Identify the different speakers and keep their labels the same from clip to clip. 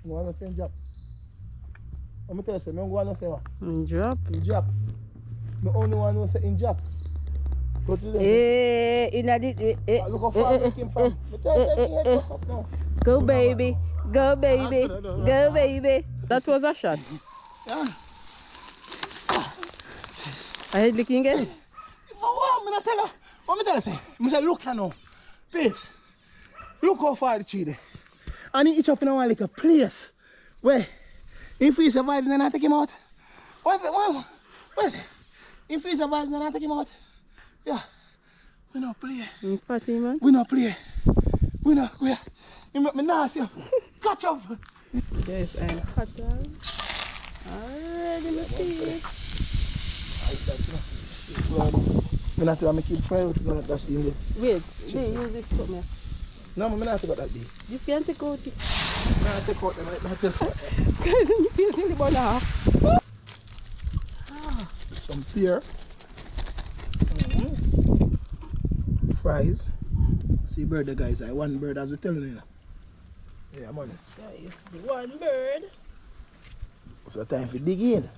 Speaker 1: You want to say in drop? Let me tell you, I don't want to say what?
Speaker 2: In drop?
Speaker 1: In drop. I only want to say in drop. Go to the...
Speaker 2: Look
Speaker 1: how far I'm looking from. I tell you, my head cuts up now.
Speaker 2: Go baby. Go baby. Go baby. That was a shot.
Speaker 1: Yeah.
Speaker 2: I head licking again.
Speaker 1: What am I tell you? What am I tell you? I say, look now. Babes. Look how far the tree there. And he itch up in one like a place where if he survives then I take him out. What is it? If he survives then I take him out. Yeah. We not play.
Speaker 2: Fatty man.
Speaker 1: We not play. We not go. You make me nasty. Catch up.
Speaker 2: Yes, I'm hot dog. Already my feet.
Speaker 1: I not to make it fry out in there.
Speaker 2: Wait, they use this cup me.
Speaker 1: No, I not to got that day.
Speaker 2: This can't take out it.
Speaker 1: No, I take out them right back.
Speaker 2: You feel silly about that?
Speaker 1: Some pear. Fries. See bird the guys, I one bird as we telling you. Yeah man.
Speaker 2: This guy is the one bird.
Speaker 1: So time for dig in.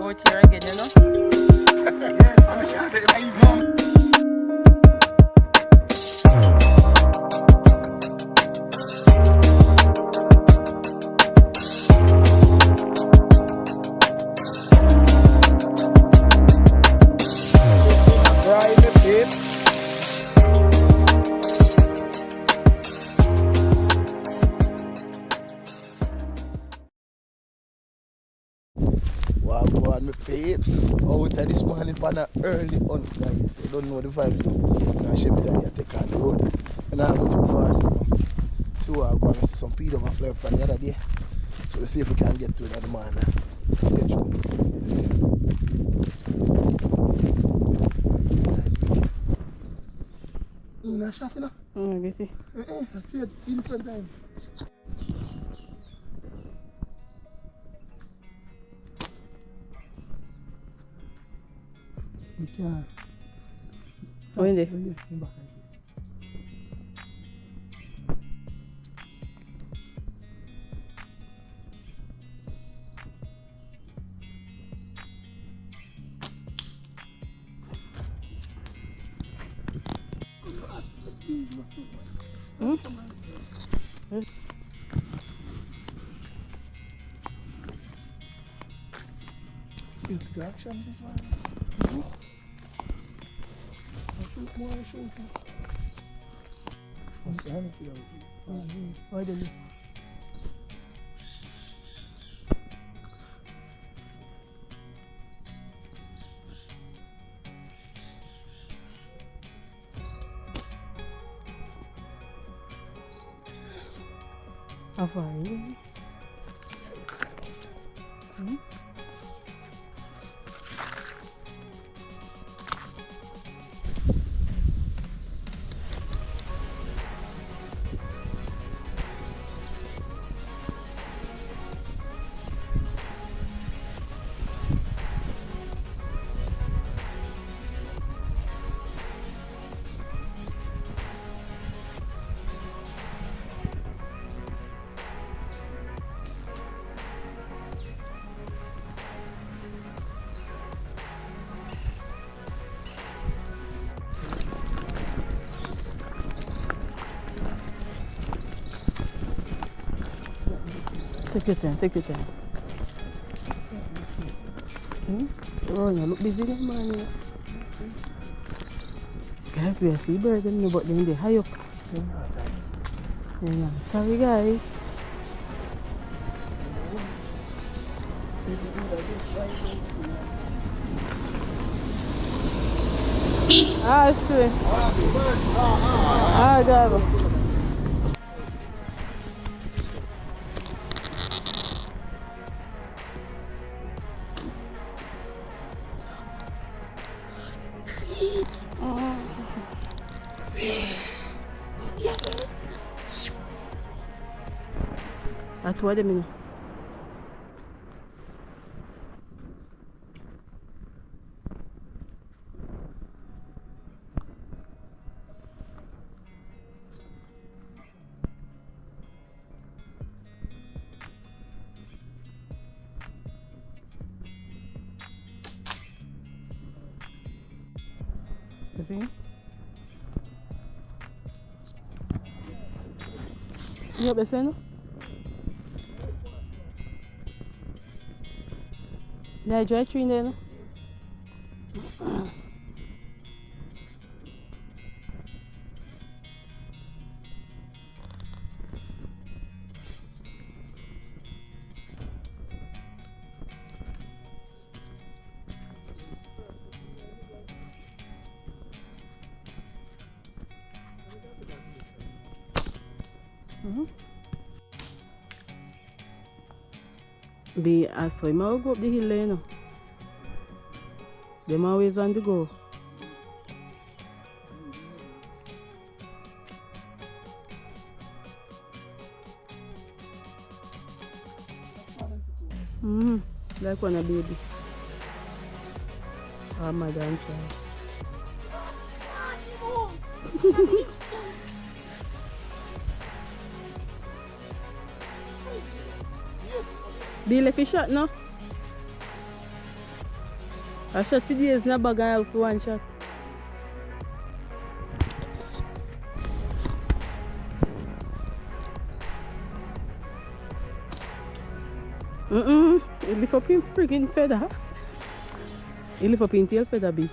Speaker 2: Out here again, you know?
Speaker 1: Yeah, I'm trying to make you come. My babes out of this morning pan a early hunt guys. You don't know the vibes. Now shape it and take on the road. And I go too far so I go and see some peed over fly up from the other day. So we'll see if we can get to it at the man. You know shot you know?
Speaker 2: I get it.
Speaker 1: I see it in front of him. We can't.
Speaker 2: When they?
Speaker 1: Good action this one. More shooting. What's the hand if you don't?
Speaker 2: Why don't you? How far are you? Take your time, take your time. Oh, you look busy now, man. Guys, we are sea bird, but then they high up. Yeah, sorry guys. It's true. Driver.
Speaker 1: Yes, sir.
Speaker 2: That's what I mean. see? You have a sense? There dry tree in there, no? Be I saw him go up the hill there, you know. Them always on the go. Like one a baby. Or mother and child. Be left a shot no? A shot for days in a bag and help for one shot. He lift up him freaking feather. He lift up him tail feather be.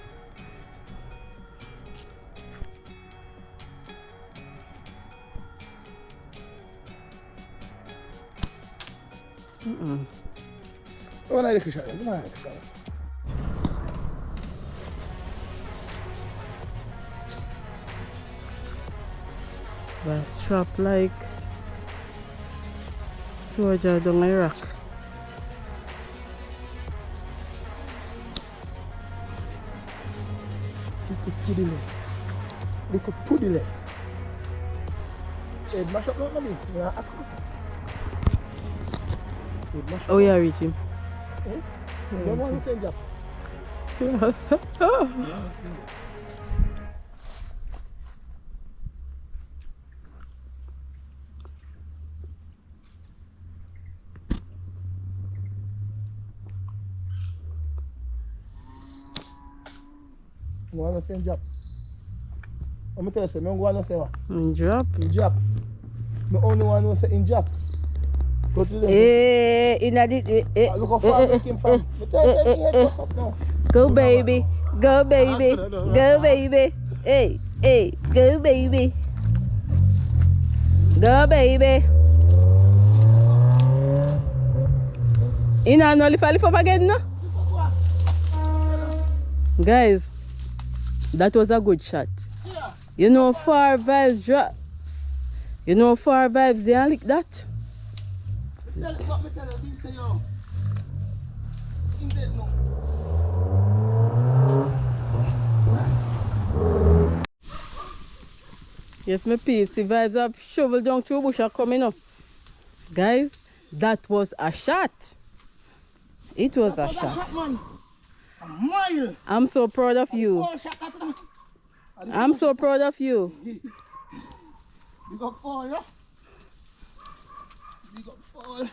Speaker 1: Oh, I like a shot. I like a shot.
Speaker 2: But strap like soldier down Iraq.
Speaker 1: Look to the left. Look to the left. Hey, mash up not me.
Speaker 2: Oh yeah, reach him.
Speaker 1: You want to send job?
Speaker 2: Yes.
Speaker 1: You want to send job? I'm tell you, I don't want to say what?
Speaker 2: In drop.
Speaker 1: In job. I only want to say in job. Go to the look how far I came from. I tell you, say head what's up now.
Speaker 2: Go baby, go baby, go baby. Hey, hey, go baby. Go baby. You know, no lift up again, no? Guys, that was a good shot. You know, far vibes drops. You know, far vibes, they are like that. Yes, my peeps, the vibes have shovel down through bush are coming up. Guys, that was a shot. It was a shot.
Speaker 1: Man. A mile.
Speaker 2: I'm so proud of you. I'm so proud of you.
Speaker 1: You got 4, yeah? You got 4.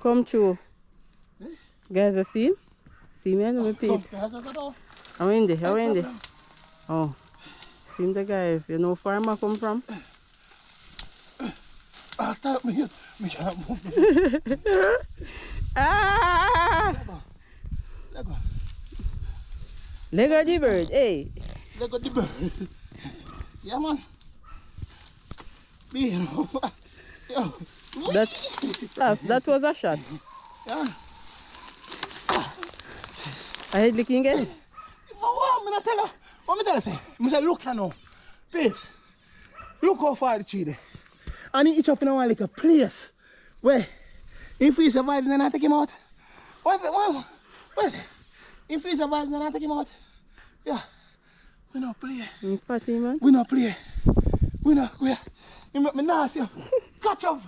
Speaker 2: Come true. Guys, you see? See me and my peeps. How in there? How in there? Oh. See the guys. You know where farmer come from?
Speaker 1: I thought me can't move.
Speaker 2: Ah!
Speaker 1: Lego.
Speaker 2: Lego the bird, hey.
Speaker 1: Lego the bird. Yeah, man. Be yo.
Speaker 2: That was a shot.
Speaker 1: Yeah.
Speaker 2: I hate licking again.
Speaker 1: If I want, I tell you. What I say? I say, look now. Babes. Look how far the tree there. And he itch up in like a place where if he survives, then I take him out. What is it? If he survives, then I take him out. Yeah. We not play.
Speaker 2: Fatty, man.
Speaker 1: We not play. We not go. You make me nasty. Catch up.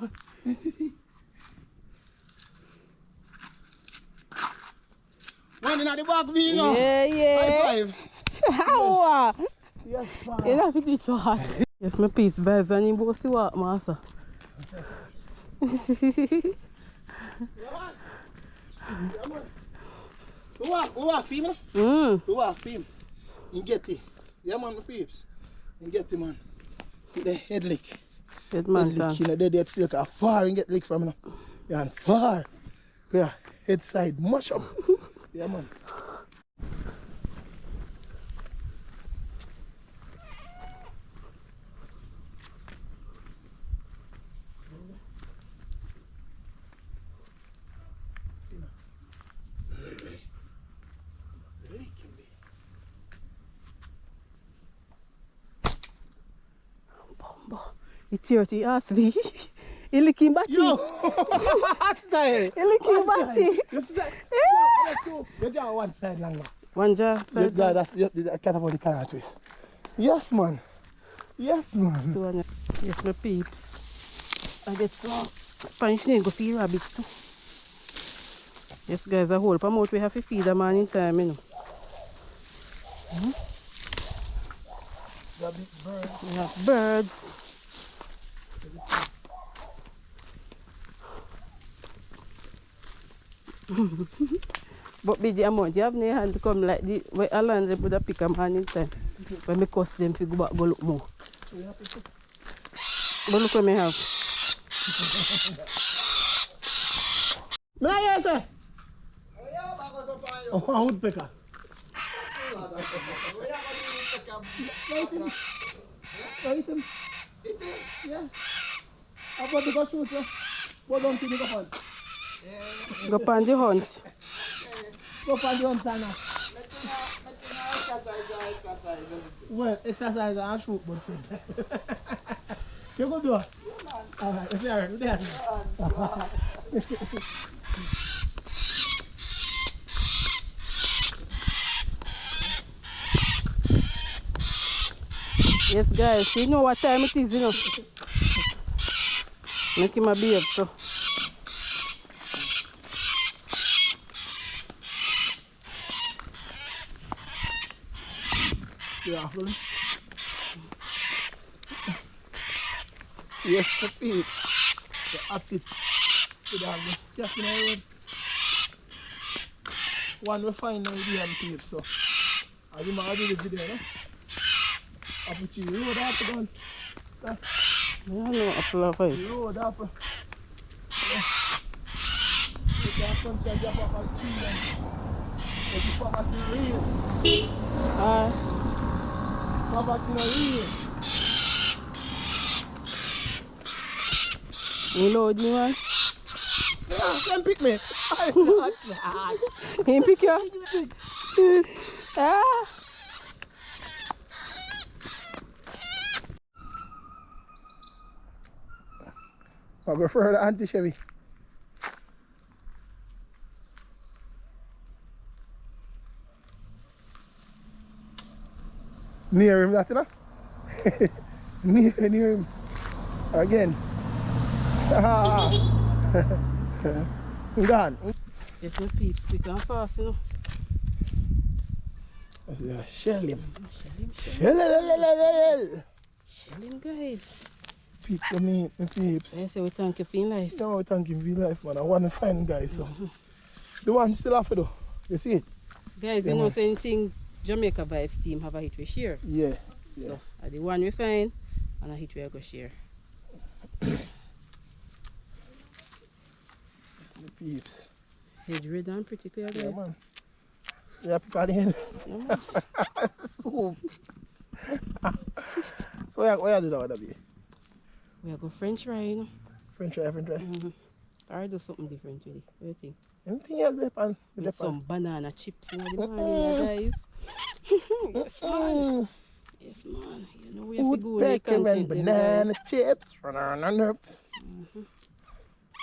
Speaker 1: One in the back, you know.
Speaker 2: Yeah.
Speaker 1: High five.
Speaker 2: How?
Speaker 1: Yes, man.
Speaker 2: You know if it's so hot. Yes, my peace vibes and you go see what, master.
Speaker 1: We walk for him,
Speaker 2: Mm.
Speaker 1: We walk for him. You get it. Yeah, man, my peeps. You get it, man. See the head lick.
Speaker 2: Head man,
Speaker 1: Head lick, you know, they still far and get lick from him. Yeah, and far. Yeah, head side, mush up. Yeah, man.
Speaker 2: It's 30 asked me. He licking batty.
Speaker 1: Yo! Hot style!
Speaker 2: He licking batty.
Speaker 1: You see that? You just one side longer.
Speaker 2: One jaw side.
Speaker 1: Yeah, that's the cat about the car twist. Yes, man. Yes, man.
Speaker 2: So, yes, my peeps. I get some Spanish name go feed rabbits too. Yes, guys, a whole palm out we have to feed them in time, you know. We have birds. But with the amount you have in your hand to come like the way I learned they would have pick a man in time. When I cost them to go back go look more. But look what I have.
Speaker 1: Yes, sir. Oh, a woodpecker. Eat him. Yeah. How about the go shoot you? Go down to the hunt.
Speaker 2: Go on the hunt.
Speaker 1: Go on the hunt, Anna. Well, exercise and shoot, but same time. You go do it? Alright, it's alright. Do that.
Speaker 2: Yes, guys, you know what time it is, you know. Make him a behave, so.
Speaker 1: Yeah, really? Yes, the peeps. The at it. With all the stuff in the road. One we find now the peeps, so. I didn't do the video, no? I put you road up again.
Speaker 2: I don't know apple of it.
Speaker 1: Road up. Yeah. You can sunshine drop up on the tree and if you pop at the real. Pop at the real.
Speaker 2: You load me, man?
Speaker 1: Yeah, can pick me.
Speaker 2: He pick you? Ah!
Speaker 1: I'll go for the Auntie Chevy. Near him, that, you know? near him. Again. Gone.
Speaker 2: Yes, my peeps, quick and fast, you know.
Speaker 1: Yeah, shell him.
Speaker 2: Shell him, shell him, guys.
Speaker 1: Peep for me, my peeps.
Speaker 2: I say we thank you for your life.
Speaker 1: No, we thank you for your life, man. I want to find guys, so. The one still after though. You see it?
Speaker 2: Guys,
Speaker 1: Yeah,
Speaker 2: you know,
Speaker 1: man.
Speaker 2: same thing Jamaica Vibes team have a hit we share.
Speaker 1: Yeah.
Speaker 2: So, the one we find and a hit we go share.
Speaker 1: It's my peeps.
Speaker 2: Head red and pretty clear, guys.
Speaker 1: Yeah, man. Yeah, pick out the head.
Speaker 2: Yeah, man.
Speaker 1: Soup. So, what you do that with that?
Speaker 2: We are go French fry, you know.
Speaker 1: French fry, French fry.
Speaker 2: Or do something different with it. What do you think?
Speaker 1: Anything else there, pan?
Speaker 2: With some banana chips in the morning, guys. Yes, man. Yes, man. You know we have to go with the
Speaker 1: Woodpecker and
Speaker 2: content them,
Speaker 1: banana
Speaker 2: guys.
Speaker 1: chips.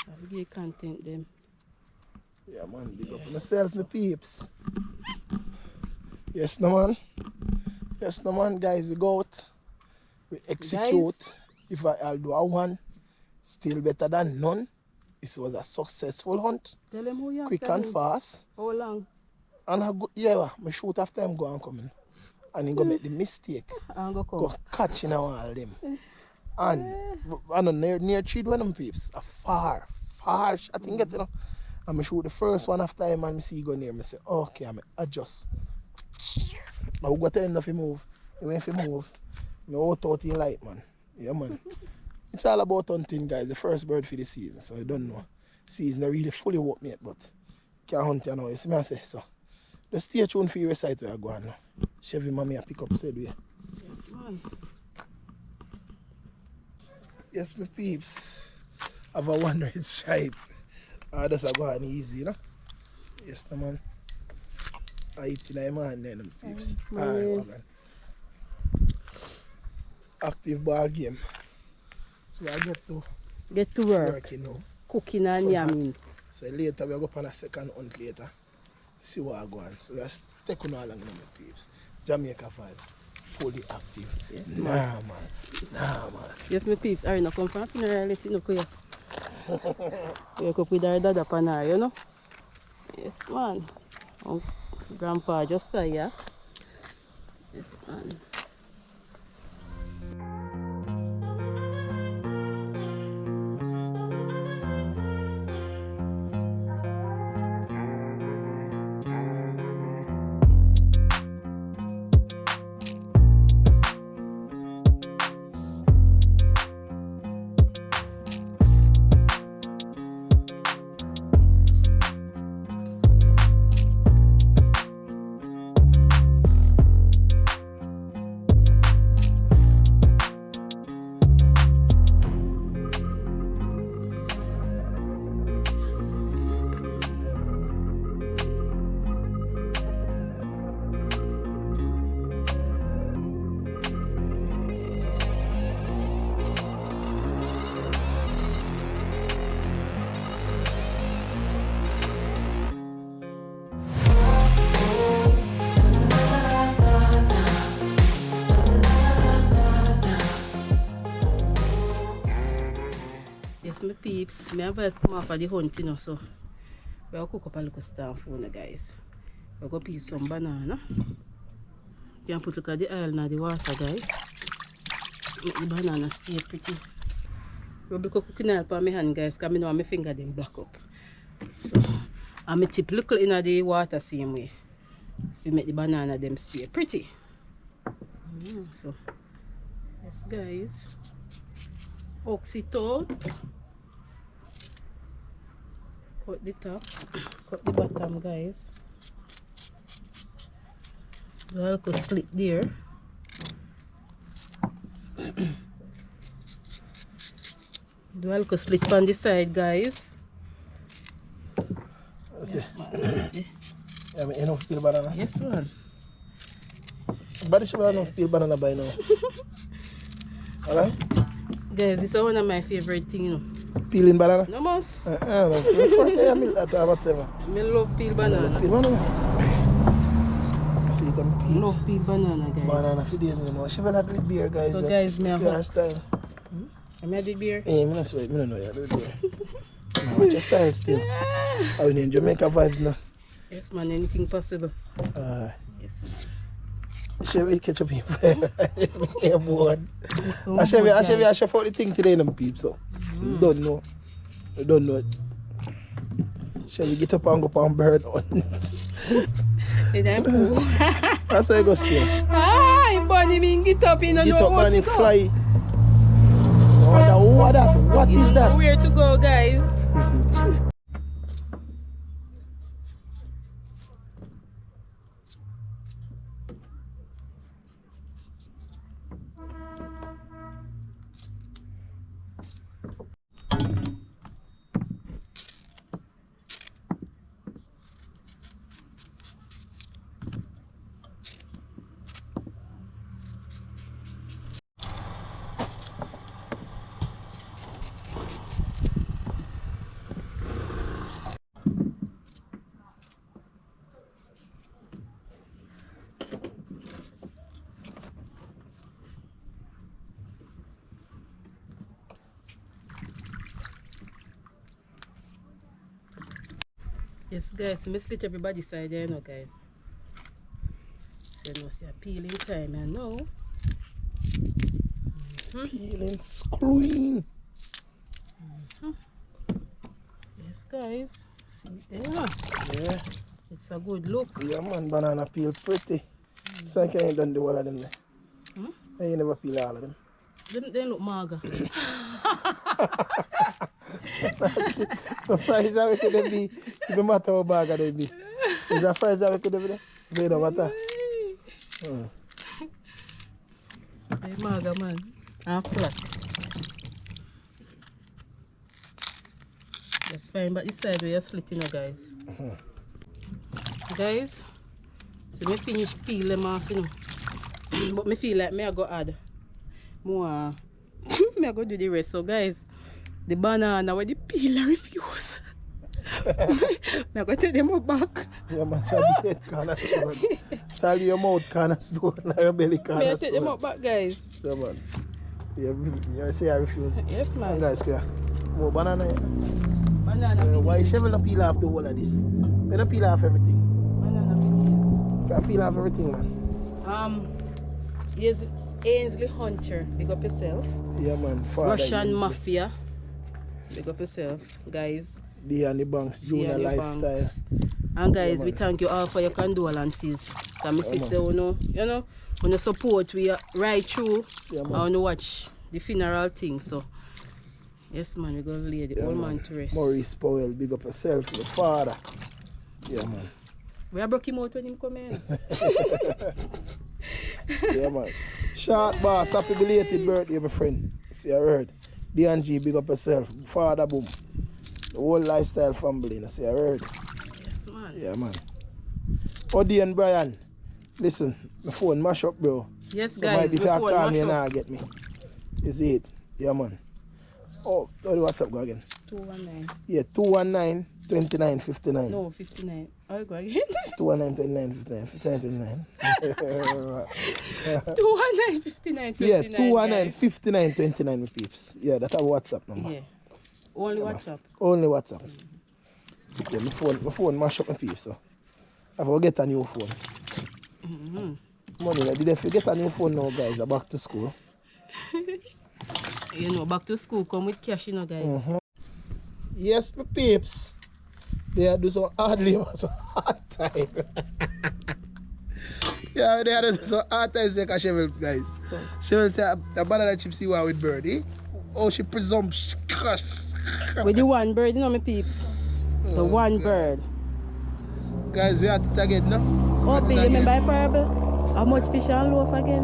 Speaker 2: Have to get content them.
Speaker 1: Yeah, man. Big up on myself, my peeps. Yes, no, man. Yes, no, man. Guys, we go out. We execute.
Speaker 2: Guys.
Speaker 1: If I'll do a one, still better than none. It was a successful hunt.
Speaker 2: Tell them who you have.
Speaker 1: Quick and fast.
Speaker 2: How long?
Speaker 1: And I go, yeah, I shoot after him go and come in. And he go make the mistake.
Speaker 2: And go come.
Speaker 1: Go catch in all them. And I don't know, near tree when them peeps. A far shot. I think get, you know. And I shoot the first one after him and I see he go near. I say, okay, I adjust. I will go tell him not to move. He went to move. I out in light, man. Yeah, man. It's all about hunting, guys. The first bird for the season, so I don't know. Season not really fully work yet, but can hunt you now. You see me I say so. Just stay tuned for your site where I go on now. Chevy mommy I pick up said way.
Speaker 2: Yes, man.
Speaker 1: Yes, my peeps. Have a one red stripe. Just go on easy, you know? Yes, no, man. I eat in my hand then, my peeps. Alright, man. Active ball game. So I
Speaker 2: get to work.
Speaker 1: Working now.
Speaker 2: Cooking and
Speaker 1: So
Speaker 2: yamming.
Speaker 1: So later we go up on a second hunt later. See what I go on. So we are taking all along my peeps. Jamaica vibes. Fully active.
Speaker 2: Yes,
Speaker 1: man. Nah, man.
Speaker 2: Yes, my peeps. Are you come from a funeral? Let you know, kuya. You come with our dad upon her, you know? Yes, man. Grandpa just say, yeah? Yes, man. Yes, my peeps. Me have come off of the hunt, you know, so we'll cook up a little stuff for you guys. We'll go piece some banana. You can put look at the oil in the water, guys. Make the banana stay pretty. Rub the cooking oil on my hand, guys, because I know my finger them black up. So I'm going to tip little in the water same way. If you make the banana them stay pretty. So yes, guys. Oxytol. Cut the top, cut the bottom, guys. Do a little slit there. Do a little slit on the side, guys.
Speaker 1: Yes, man. Yeah, I enough peel banana.
Speaker 2: Yes, man.
Speaker 1: But you should enough peel banana by now. Alright?
Speaker 2: Guys, this is one of my favorite things, you know.
Speaker 1: Peeling banana?
Speaker 2: No mas.
Speaker 1: No. I whatever.
Speaker 2: I love peel banana.
Speaker 1: Peel banana. See them peels.
Speaker 2: Love peel banana, guys.
Speaker 1: Banana for days, you know. She will have with beer, guys.
Speaker 2: So, guys, me have
Speaker 1: our style.
Speaker 2: Am I did beer?
Speaker 1: Hey, I swear, I don't know you do beer. No, what's your style still? How in Jamaica vibes now?
Speaker 2: Yes, man. Anything possible. Yes, man.
Speaker 1: Chevy catch up here. I'm bored.
Speaker 2: So
Speaker 1: I chef out the thing today, them peeps. So don't know. I don't know. Chevy get up and go on bird hunt. That's why I go still.
Speaker 2: Ah, bunny mean get up in
Speaker 1: Get up and fly. What is that?
Speaker 2: Where to go, guys? Yes, guys, I split everybody's side there, you know, guys. So, you know, see a peeling time, I know.
Speaker 1: Peeling, screwing.
Speaker 2: Yes, guys. See there?
Speaker 1: Yeah.
Speaker 2: It's a good look.
Speaker 1: Yeah, man, banana peel pretty. So I can't done the all of them there. I ain't never peel all of them.
Speaker 2: They look maga.
Speaker 1: The fries that we could be, it no matter how bag they be. Is that fries that we could be there? So it don't matter.
Speaker 2: They maga, man. And flat. That's fine, but this side we are slitting, guys. Guys, so me finish peel them off, you know. But me feel like me I go add more. Me I go do the rest. So guys, the banana where the peel I refuse. Me I go take them back.
Speaker 1: Yeah, man, shall be head corner stone. Shall your mouth corner stone and your belly corner
Speaker 2: Me I
Speaker 1: stone.
Speaker 2: take them back, guys.
Speaker 1: Yeah, man. You say I refuse.
Speaker 2: Yes, man.
Speaker 1: Guys, yeah. More banana. Yeah.
Speaker 2: Banana.
Speaker 1: Why shovel not peel off the whole of this? We don't peel off everything.
Speaker 2: Banana.
Speaker 1: Can peel off everything, man.
Speaker 2: Here's Ainsley Hunter. Big up yourself.
Speaker 1: Yeah, man. Father
Speaker 2: Russian
Speaker 1: Ainsley.
Speaker 2: Mafia. Big up yourself, guys.
Speaker 1: The and the Banks, Junior
Speaker 2: Dear
Speaker 1: Lifestyle.
Speaker 2: Banks. And guys,
Speaker 1: Yeah,
Speaker 2: we
Speaker 1: man.
Speaker 2: thank you all for your condolences. Because my sister, you know, when you support, we are right through.
Speaker 1: Yeah, man.
Speaker 2: I want to watch the funeral thing. So, yes, man, we're going to lay the old man to rest.
Speaker 1: Maurice Powell, big up yourself, your father. Yeah, man.
Speaker 2: We are broke him out when him come in.
Speaker 1: Yeah, man. Short boss, happy belated birthday, my friend. See, I heard. D&G, big up yourself. Father, boom. The whole lifestyle family, I see, I heard.
Speaker 2: Yes, man.
Speaker 1: Yeah, man. Odie and Brian, listen, my phone mash up, bro.
Speaker 2: Yes,
Speaker 1: So
Speaker 2: guys,
Speaker 1: might be if
Speaker 2: my
Speaker 1: you
Speaker 2: phone
Speaker 1: call
Speaker 2: mash
Speaker 1: me
Speaker 2: up.
Speaker 1: now, get me. Is it? Yeah, man. Oh, what's up, go again?
Speaker 2: 219.
Speaker 1: Yeah, 219 29 59.
Speaker 2: No, 59. Oh, go again.
Speaker 1: 219 29 59 59.
Speaker 2: 219, 59, 29.
Speaker 1: Yeah, 219
Speaker 2: guys.
Speaker 1: 59 29, my peeps. Yeah, that's our WhatsApp number.
Speaker 2: Yeah. Only WhatsApp.
Speaker 1: Only WhatsApp. Yeah, my phone mash up my peeps, so I have to get a new phone. Money, like, did I forget a new phone now, guys? I'm back to school.
Speaker 2: You know, back to school come with cash, you know, guys.
Speaker 1: Yes, my peeps. They do some hard labor, some hard time. Yeah, they do some hard time, say, Shovel, guys. Shovel say, the banana chips you are with Birdie. Oh, she presumes.
Speaker 2: With the one bird, you know, my peep. The one bird.
Speaker 1: Guys, we had it again, no?
Speaker 2: Oh, you remember a parable? How much fish and loaf again?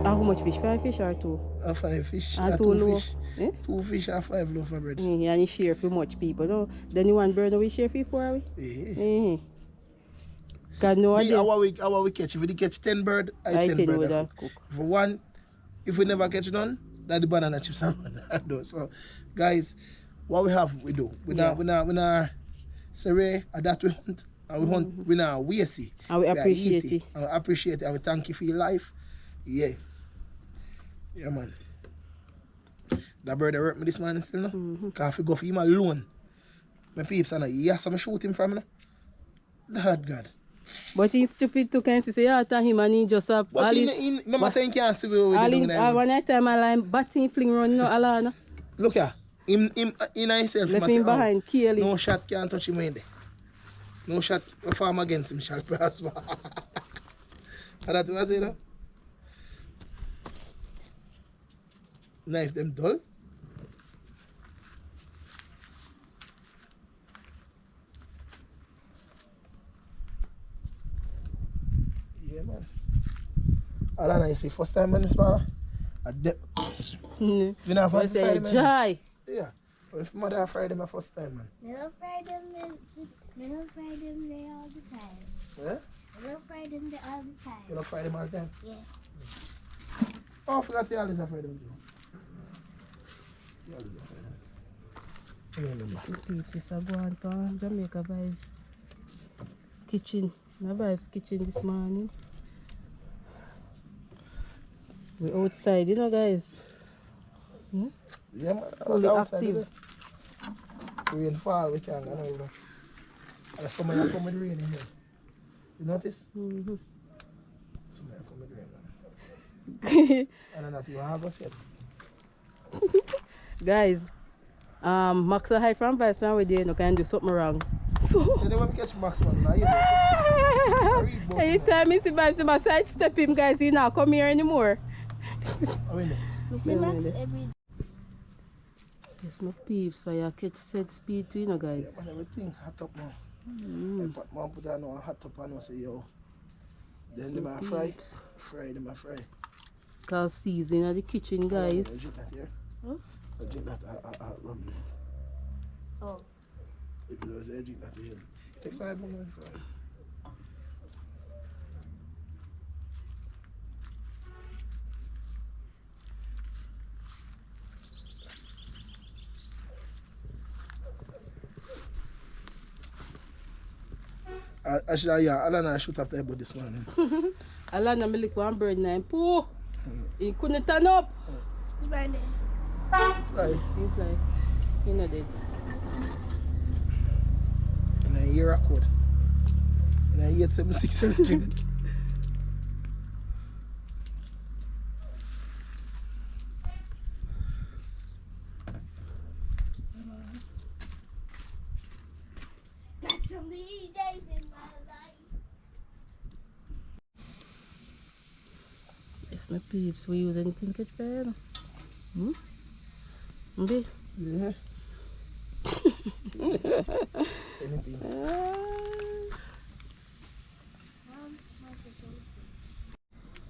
Speaker 2: How much fish? 5 fish or 2?
Speaker 1: 5 fish,
Speaker 2: And 2
Speaker 1: 2
Speaker 2: loaf.
Speaker 1: fish.
Speaker 2: Eh?
Speaker 1: 2 fish and 5 loaf of bread.
Speaker 2: And you share for much people, no? Then the one bird, we share for 4, are we?
Speaker 1: Yeah.
Speaker 2: Because nowadays,
Speaker 1: Our we catch. If we catch 10 bird, I 10 bird.
Speaker 2: would
Speaker 1: I
Speaker 2: have
Speaker 1: cook.
Speaker 2: cook.
Speaker 1: For one, if we never catch none, then the banana chips and one. So, guys, what we have, we do. We not say that we hunt. And we hunt, we not waste it.
Speaker 2: And we appreciate it.
Speaker 1: And we appreciate it. And we thank you for your life. Yeah. Yeah, man. That bird that hurt me this man still, no? Because if we go for him alone, my peeps, and yes, I'm shoot him from, no? God.
Speaker 2: but he's stupid too, can you say, yeah, to him and he just have...
Speaker 1: But remember saying he can't see what we're doing.
Speaker 2: One time I line batting fling run, you know, Alana.
Speaker 1: Look here. Him in himself,
Speaker 2: Left him behind, kill him.
Speaker 1: no shot can't touch him in there. No shot perform against him shall prosper. And that was it, no? Knife them dull. Yeah, man. Alana, you see, first time in this man, you know,
Speaker 2: I say, dry.
Speaker 1: yeah. But if mother Friday my first time, man.
Speaker 3: I don't fry them there all the time.
Speaker 1: Yeah?
Speaker 3: I don't fry them there all the time.
Speaker 1: You know Friday all the time?
Speaker 3: Yeah.
Speaker 1: Oh, I forgot to say all this Friday. You always afraid of me. Remember.
Speaker 2: Peeps, it's a go on for Jamaica Vibes kitchen. My Vibes kitchen this morning. We're outside, you know, guys.
Speaker 1: Yeah, man.
Speaker 2: Fully
Speaker 1: Outside
Speaker 2: active.
Speaker 1: today. Rain fall, we can't go nowhere. And somebody come with rain in here. You notice? Somebody come with rain. And I'm not even August yet.
Speaker 2: Guys, Max a high from Vice now we there, no can do something wrong. So
Speaker 1: So they want to catch Max man now, you know.
Speaker 2: anytime I see Vice, I sidestep him, guys. He not come here anymore.
Speaker 1: I mean,
Speaker 3: We see Max every
Speaker 2: Yes, my peeps, for your catch set speed too, you know,
Speaker 1: yeah,
Speaker 2: guys.
Speaker 1: man, everything hot up now. I put man put on a hot up and I say yo. Then them a fry. Fry them a fry.
Speaker 2: Cause season at the kitchen,
Speaker 1: I
Speaker 2: guys.
Speaker 1: drink that here.
Speaker 2: Huh?
Speaker 1: I drink that rum it.
Speaker 3: oh.
Speaker 1: If you don't say drink that here. Take 5 more and fry. Actually, yeah, Alana shoot after about this morning.
Speaker 2: Alana, me lick one bird now. Pooh! He couldn't turn up.
Speaker 3: It's right there.
Speaker 1: Right.
Speaker 2: He fly. He not dead.
Speaker 1: And I hear a code. And I hear 76
Speaker 3: Got some DJs in my life.
Speaker 2: Yes, my peeps. We use anything catch fire. Maybe.
Speaker 1: Yeah. Anything.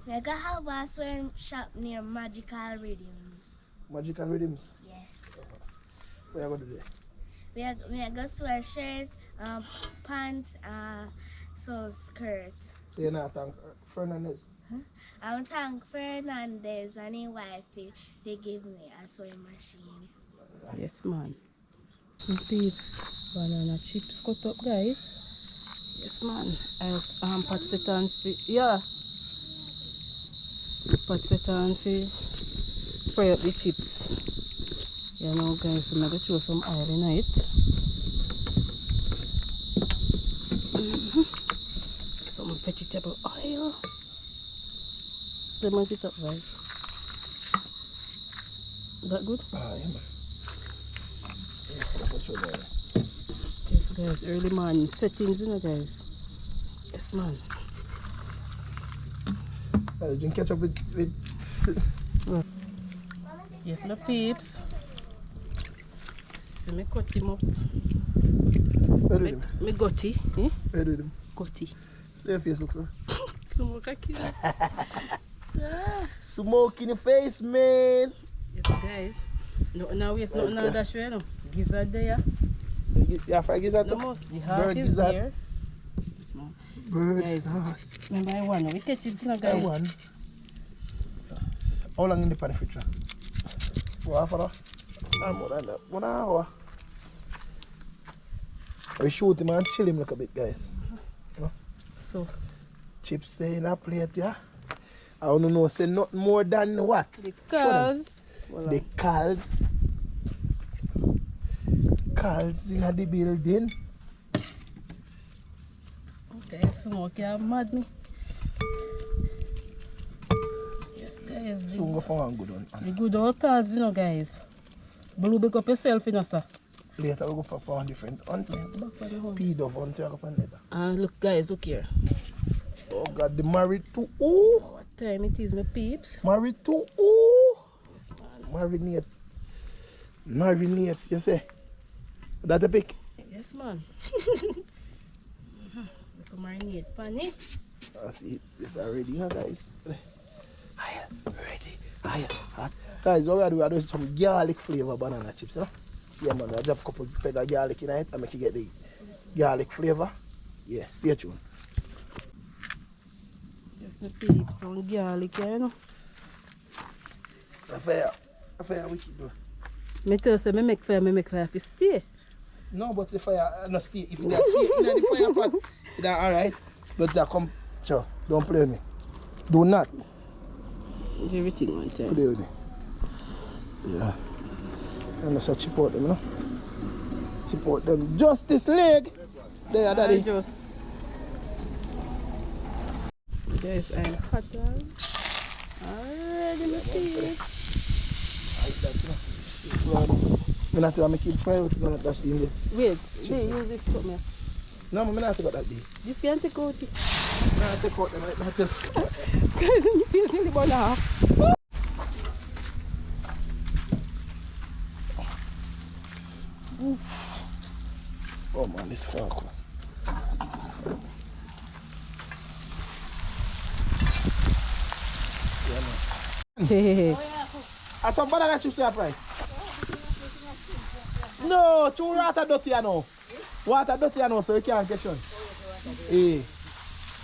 Speaker 3: We got have a swim shop near Magical Rhythms.
Speaker 1: Magical rhythms.
Speaker 3: Yeah.
Speaker 1: Where you go today?
Speaker 3: We are got sweatshirt, pants, so skirt.
Speaker 1: So you're not thank Fernandez.
Speaker 3: I want to thank Fernandez and his wife they give me a sewing machine.
Speaker 2: Yes, man. Some peeps. Banana chips cut up, guys. Yes, man. I'll pot set on for, yeah. Pot set on for fry up the chips. You know, guys, so I'm going to throw some oil in it. Some vegetable oil. Lemon it up, right? That good?
Speaker 1: Ah, yeah, man. Yes, that's for sure. There.
Speaker 2: Yes, guys, early morning settings, you know, guys. Yes, man.
Speaker 1: You can catch up with
Speaker 2: Yes, my peeps. See me cut him up.
Speaker 1: where do them?
Speaker 2: Me gotti, eh?
Speaker 1: Where do them?
Speaker 2: Gotti.
Speaker 1: So your face looks like
Speaker 2: Smoke a kill.
Speaker 1: smoke in the face, man.
Speaker 2: Yes, guys. No, now wait, no, now that's where no. Gizzard there.
Speaker 1: Yeah, fry gizzard.
Speaker 2: No most. The heart
Speaker 1: Bird
Speaker 2: is
Speaker 1: gizzard.
Speaker 2: there. Small.
Speaker 1: Bird.
Speaker 2: Guys,
Speaker 1: Ah,
Speaker 2: remember I won. We catch it, you know,
Speaker 1: that
Speaker 2: guys.
Speaker 1: one. How long in the pan fridge? For half an hour? More than that. 1 hour. We shoot him and chill him like a bit, guys.
Speaker 2: So,
Speaker 1: Chips stay in a plate, yeah. I don't know, say nothing more than what?
Speaker 2: because.
Speaker 1: The calls. Calls in the building.
Speaker 2: Okay, smoke, you mad me. Yes, guys.
Speaker 1: Soon go for one good one.
Speaker 2: The good old cards, you know, guys. Blue big up yourself, you know, sir.
Speaker 1: Later we go for one different hunt.
Speaker 2: Back for the home.
Speaker 1: Peed off hunt, you go for later.
Speaker 2: Look, guys, look here.
Speaker 1: Oh God, the married to ooh.
Speaker 2: What time it is, my peeps?
Speaker 1: Married to ooh.
Speaker 2: Yes, man.
Speaker 1: Marinate. Marinate, you say? That a pick?
Speaker 2: Yes, man. Look at marinate pan, eh?
Speaker 1: I see this already, you know, guys. Hiya, ready. Hiya, hot. Guys, what we are doing some garlic flavor banana chips, you know? Yeah, man, I drop a couple peg of garlic in it and make you get the garlic flavor. Yeah, stay tuned.
Speaker 2: Yes, my peeps, some garlic, you know.
Speaker 1: A fair wicked though.
Speaker 2: Me tell say me make fire to stay.
Speaker 1: No, but the fire no stay. If you stay in the fire pot, that's alright. But that come, sure, don't play with me. Do not
Speaker 2: Everything one time.
Speaker 1: play with me. Yeah. And so chip out them, you know. Chip out them. Just this leg. There, daddy.
Speaker 2: Just. Guys, I'm hot on. Already, my peeps.
Speaker 1: Like that, you know. I'm not going to keep frying with that dash in there.
Speaker 2: Wait, they use this for me.
Speaker 1: No, I'm not going to that day.
Speaker 2: This can't take out it.
Speaker 1: Nah, take out them right now.
Speaker 2: Guys, you feel really burn half.
Speaker 1: Oh man, this focus.
Speaker 2: Hey.
Speaker 1: And some banana chips you fry? No, too water dirty you know. Water dirty you know, so you can't catch on. Eh.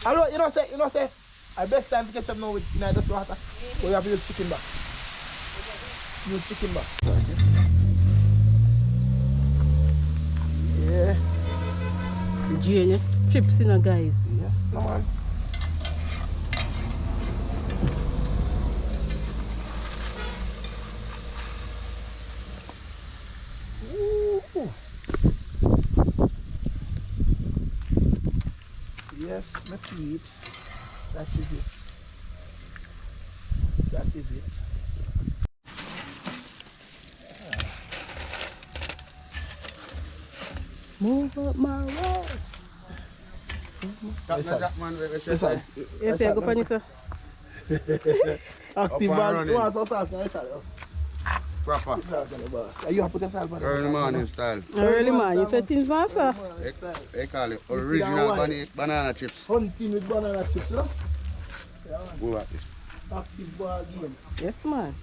Speaker 1: Hello, you know say, I best time to catch up now with dirty water. So you have to use chicken back. Use chicken back. Yeah.
Speaker 2: Drain chips in guys.
Speaker 1: Yes, no man. Ooh. Yes, my peeps. That is it. That is it.
Speaker 2: Move up my way.
Speaker 1: Listen.
Speaker 2: Yes, I go pani sir.
Speaker 1: Active ball. You want some salt? Yes, sir.
Speaker 4: Proper.
Speaker 1: Salt on the boss. Are you happy with salt?
Speaker 4: Early morning style.
Speaker 2: Early man, you say things man sir.
Speaker 4: They call it original banana chips.
Speaker 1: Hunting with banana chips, you know?
Speaker 4: Go at it.
Speaker 1: Active ball game.
Speaker 2: Yes man.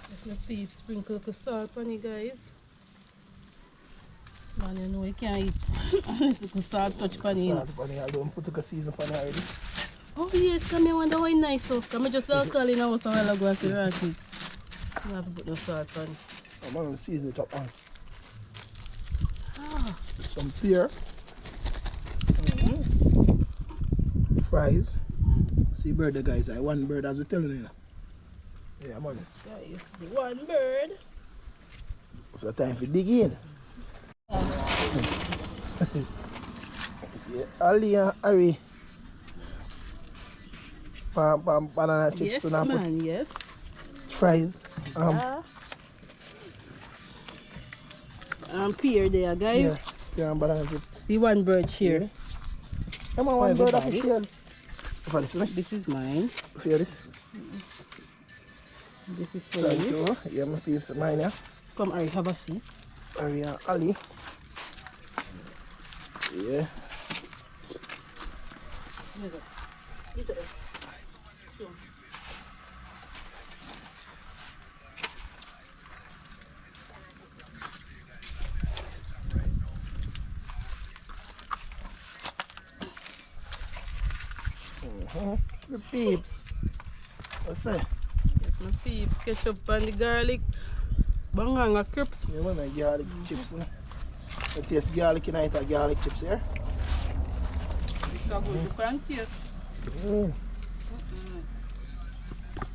Speaker 2: Let's my peeps sprinkle the salt on you guys. This man you know you can't eat unless you salt touch pan in.
Speaker 1: Salt pan I don't put a season pan already.
Speaker 2: Oh yes, come here wonder why nice so. Come just don't call in house a while ago and say right. You have to put no salt on it.
Speaker 1: I'm going to season it up on. Some pear. Fries. See bird the guys, I one bird as we telling you. Yeah, man.
Speaker 2: This guy is the one bird.
Speaker 1: So time for dig in. Yeah, Ali and Harry. Banana chips.
Speaker 2: Yes
Speaker 1: So now
Speaker 2: man, yes.
Speaker 1: put fries.
Speaker 2: Pear there guys.
Speaker 1: Yeah, pear and banana chips.
Speaker 2: See one bird here.
Speaker 1: Come on, one bird
Speaker 2: everybody.
Speaker 1: official. For this one.
Speaker 2: This is mine.
Speaker 1: Feel this?
Speaker 2: This is for
Speaker 1: Thank
Speaker 2: you.
Speaker 1: you. Yeah, my peeps mine, yeah.
Speaker 2: Come Ari, have a seat.
Speaker 1: Harry and Ali. Yeah. The peeps. What's that?
Speaker 2: Yes, my peeps. Ketchup and the garlic. Banganga crips.
Speaker 1: Yeah, man, my garlic chips. You know? I taste garlic and I eat garlic chips here.
Speaker 2: It's a good. You can taste.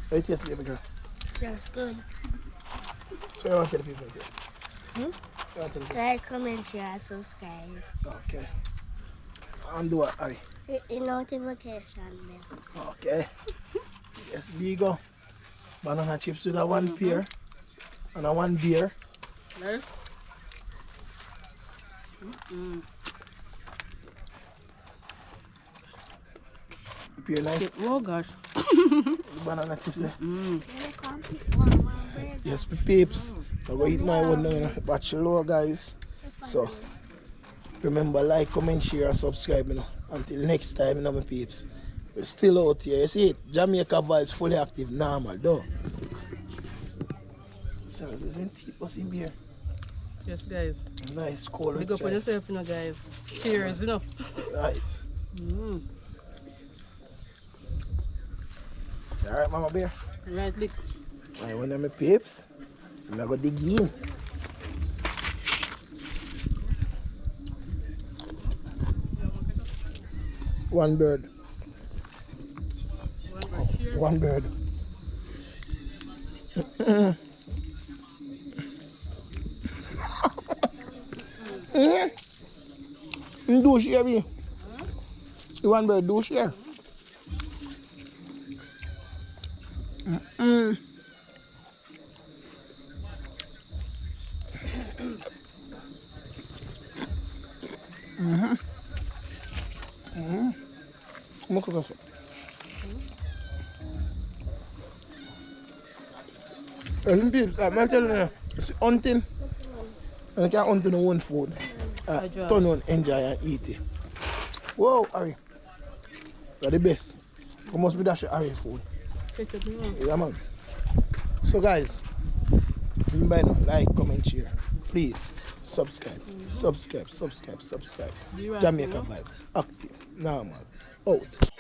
Speaker 1: How it taste, baby girl?
Speaker 3: That's good.
Speaker 1: So you want to tell the people? You want to tell them?
Speaker 3: Like, comment, share, subscribe.
Speaker 1: Okay. And do what, Harry?
Speaker 3: Hit the notification bell.
Speaker 1: Okay. Yes, big go. Banana chips with a one pear and a one beer.
Speaker 2: Right?
Speaker 1: Pear nice.
Speaker 2: Oh gosh.
Speaker 1: The banana chips there.
Speaker 3: Then I come pick one bird.
Speaker 1: Yes, my peeps. I'm going to eat my one now, you know. Bachelor, guys. So, remember, like, comment, share, and subscribe, you know. Until next time, you know, my peeps. We're still out here. You see it? Jamaica VIBEZ fully active, normal, though. So, losing teeth, what's in here?
Speaker 2: Yes, guys.
Speaker 1: Nice, cold
Speaker 2: Big up on
Speaker 1: outside.
Speaker 2: yourself, you know, guys. Cheers, you know.
Speaker 1: Right. Alright, Mama Bear.
Speaker 2: Right, lick.
Speaker 1: I want my peeps. So, I'm going to dig in. One bird. One bird. Do share me. You one bird, do share. Look at this. Listen, peeps, I'm telling you, it's hunting. And you can't hunt on one food. Turn on, enjoy and eat it. Whoa, Harry. You're the best. You must be that Harry food. Yeah, man. So, guys, remember now, like, comment, share. Please, subscribe. Subscribe.
Speaker 2: Right,
Speaker 1: Jamaica Vibes. Active. Now, man. Out.